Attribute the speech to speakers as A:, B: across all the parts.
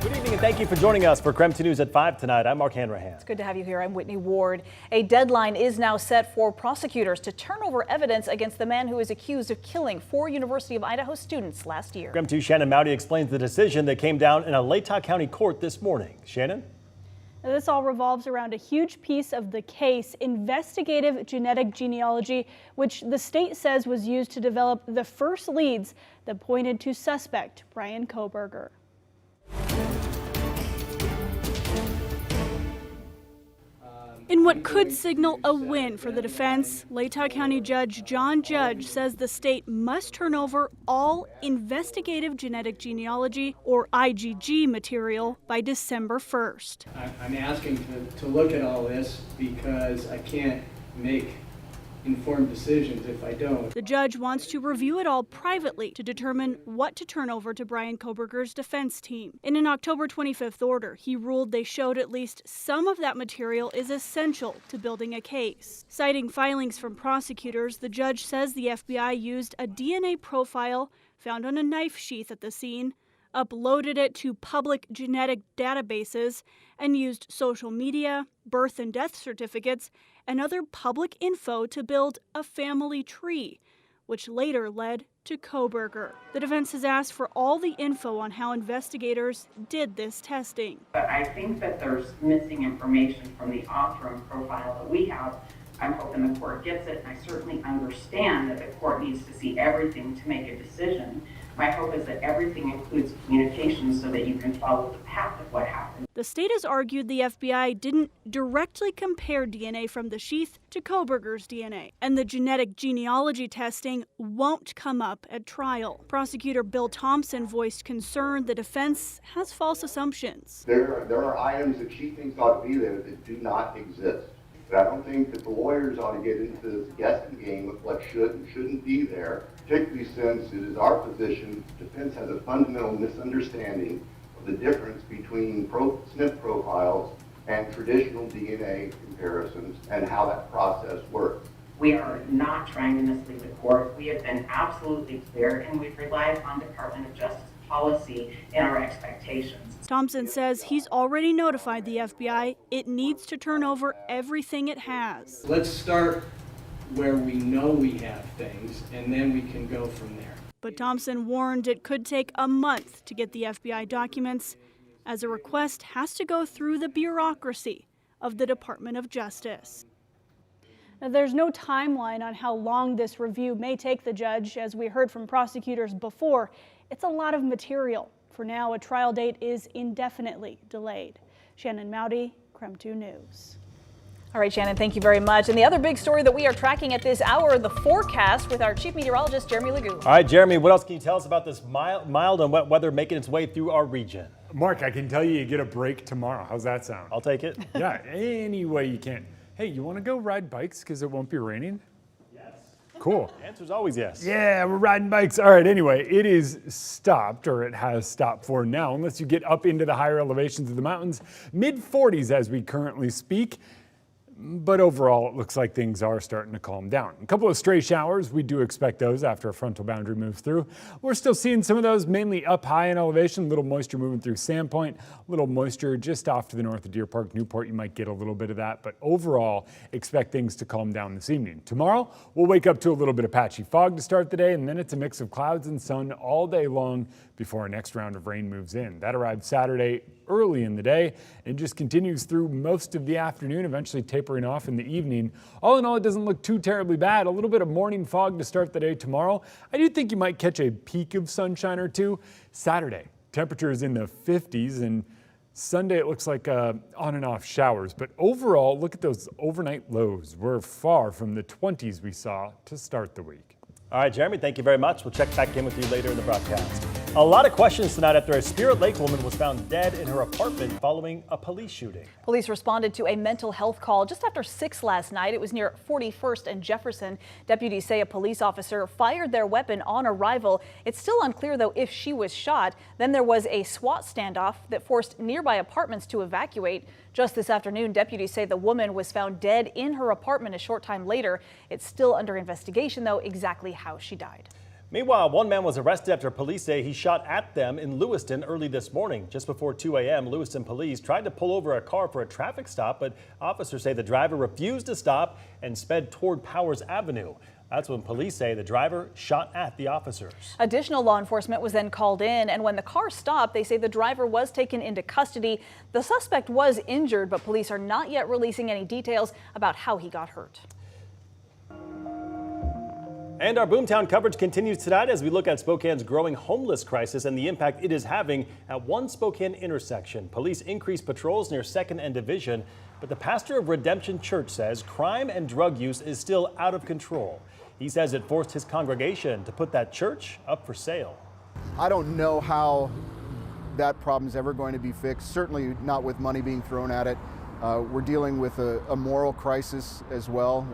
A: Good evening and thank you for joining us for KREM 2 News at 5 tonight. I'm Mark Hanrahan.
B: It's good to have you here. I'm Whitney Ward. A deadline is now set for prosecutors to turn over evidence against the man who is accused of killing 4 University of Idaho students last year.
A: KREM 2 Shannon Mowdy explains the decision that came down in a Latah County court this morning. Shannon?
C: Now, this all revolves around a huge piece of the case, investigative genetic genealogy, which the state says was used to develop the first leads that pointed to suspect Bryan Kohberger. In what could signal a win for the defense, Latah County Judge John Judge says the state must turn over all investigative genetic genealogy, or IGG, material by December 1st.
D: I'm asking to look at all this because I can't make informed decisions if I don't.
C: The judge wants to review it all privately to determine what to turn over to Bryan Kohberger's defense team. In an October 25th order, he ruled they showed at least some of that material is essential to building a case. Citing filings from prosecutors, the judge says the FBI used a DNA profile found on a knife sheath at the scene, uploaded it to public genetic databases, and used social media, birth and death certificates, and other public info to build a family tree, which later led to Kohberger. The defense has asked for all the info on how investigators did this testing.
E: But I think that there's missing information from the Othram profile that we have. I'm hoping the court gets it, and I certainly understand that the court needs to see everything to make a decision. My hope is that everything includes communication so that you can follow the path of what happened.
C: The state has argued the FBI didn't directly compare DNA from the sheath to Kohberger's DNA, and the genetic genealogy testing won't come up at trial. Prosecutor Bill Thompson voiced concern the defense has false assumptions.
F: There are items that she thinks ought to be there that do not exist. But I don't think that the lawyers ought to get into this guessing game of what should and shouldn't be there, particularly since it is our position defense has a fundamental misunderstanding of the difference between SNP profiles and traditional DNA comparisons and how that process works.
E: We are not trying to mislead the court. We have been absolutely clear, and we've relied on Department of Justice policy in our expectations.
C: Thompson says he's already notified the FBI it needs to turn over everything it has.
D: Let's start where we know we have things, and then we can go from there.
C: But Thompson warned it could take a month to get the FBI documents, as a request has to go through the bureaucracy of the Department of Justice. Now, there's no timeline on how long this review may take the judge. As we heard from prosecutors before, it's a lot of material. For now, a trial date is indefinitely delayed. Shannon Mowdy, KREM 2 News.
B: All right, Shannon, thank you very much. And the other big story that we are tracking at this hour, the forecast with our chief meteorologist, Jeremy Lagoon.
A: All right, Jeremy, what else can you tell us about this mild and wet weather making its way through our region?
G: Mark, I can tell you get a break tomorrow. How's that sound?
A: I'll take it.
G: Yeah, any way you can. Hey, you want to go ride bikes because it won't be raining? Cool.
A: The answer's always yes.
G: Yeah, we're riding bikes. All right, anyway, it is stopped, or it has stopped for now, unless you get up into the higher elevations of the mountains. Mid-40s as we currently speak. But overall, it looks like things are starting to calm down. A couple of stray showers, we do expect those after a frontal boundary moves through. We're still seeing some of those mainly up high in elevation, a little moisture moving through Sandpoint, a little moisture just off to the north of Deer Park, Newport. You might get a little bit of that, but overall, expect things to calm down this evening. Tomorrow, we'll wake up to a little bit of patchy fog to start the day, and then it's a mix of clouds and sun all day long before our next round of rain moves in. That arrived Saturday early in the day and just continues through most of the afternoon, eventually tapering off in the evening. All in all, it doesn't look too terribly bad. A little bit of morning fog to start the day tomorrow. I do think you might catch a peak of sunshine or two. Saturday, temperatures in the 50s, and Sunday it looks like on and off showers. But overall, look at those overnight lows. We're far from the 20s we saw to start the week.
A: All right, Jeremy, thank you very much. We'll check back in with you later in the broadcast. A lot of questions tonight after a Spirit Lake woman was found dead in her apartment following a police shooting.
B: Police responded to a mental health call just after 6 last night. It was near 41st and Jefferson. Deputies say a police officer fired their weapon on arrival. It's still unclear, though, if she was shot. Then there was a SWAT standoff that forced nearby apartments to evacuate. Just this afternoon, deputies say the woman was found dead in her apartment a short time later. It's still under investigation, though, exactly how she died.
A: Meanwhile, one man was arrested after police say he shot at them in Lewiston early this morning. Just before 2 a.m., Lewiston police tried to pull over a car for a traffic stop, but officers say the driver refused to stop and sped toward Powers Avenue. That's when police say the driver shot at the officers.
B: Additional law enforcement was then called in, and when the car stopped, they say the driver was taken into custody. The suspect was injured, but police are not yet releasing any details about how he got hurt.
A: And our Boomtown coverage continues tonight as we look at Spokane's growing homeless crisis and the impact it is having at one Spokane intersection. Police increased patrols near 2nd and Division, but the pastor of Redemption Church says crime and drug use is still out of control. He says it forced his congregation to put that church up for sale.
H: I don't know how that problem is ever going to be fixed, certainly not with money being thrown at it. We're dealing with a moral crisis as well.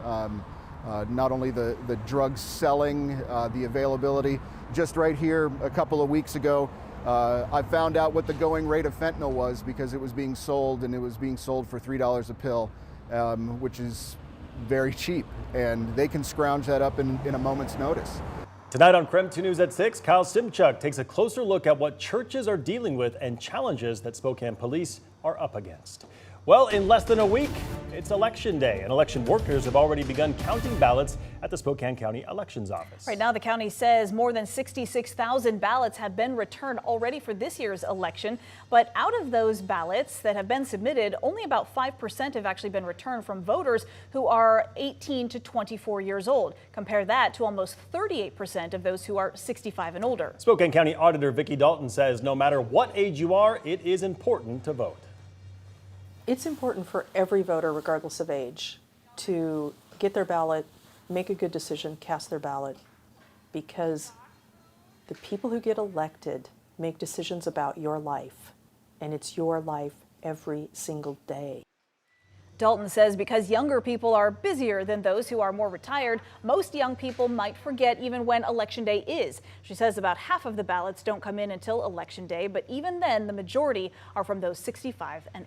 H: Not only the drug selling, the availability. Just right here a couple of weeks ago, I found out what the going rate of fentanyl was because it was being sold, and it was being sold for $3 a pill, which is very cheap, and they can scrounge that up in a moment's notice.
A: Tonight on KREM 2 News at 6, Kyle Simchuk takes a closer look at what churches are dealing with and challenges that Spokane police are up against. Well, in less than a week, it's Election Day, and election workers have already begun counting ballots at the Spokane County Elections Office.
B: Right now, the county says more than 66,000 ballots have been returned already for this year's election. But out of those ballots that have been submitted, only about 5% have actually been returned from voters who are 18 to 24 years old. Compare that to almost 38% of those who are 65 and older.
A: Spokane County Auditor Vicki Dalton says no matter what age you are, it is important to vote.
I: It's important for every voter, regardless of age, to get their ballot, make a good decision, cast their ballot, because the people who get elected make decisions about your life, and it's your life every single day.
B: Dalton says because younger people are busier than those who are more retired, most young people might forget even when Election Day is. She says about half of the ballots don't come in until Election Day, but even then, the majority are from those 65 and older.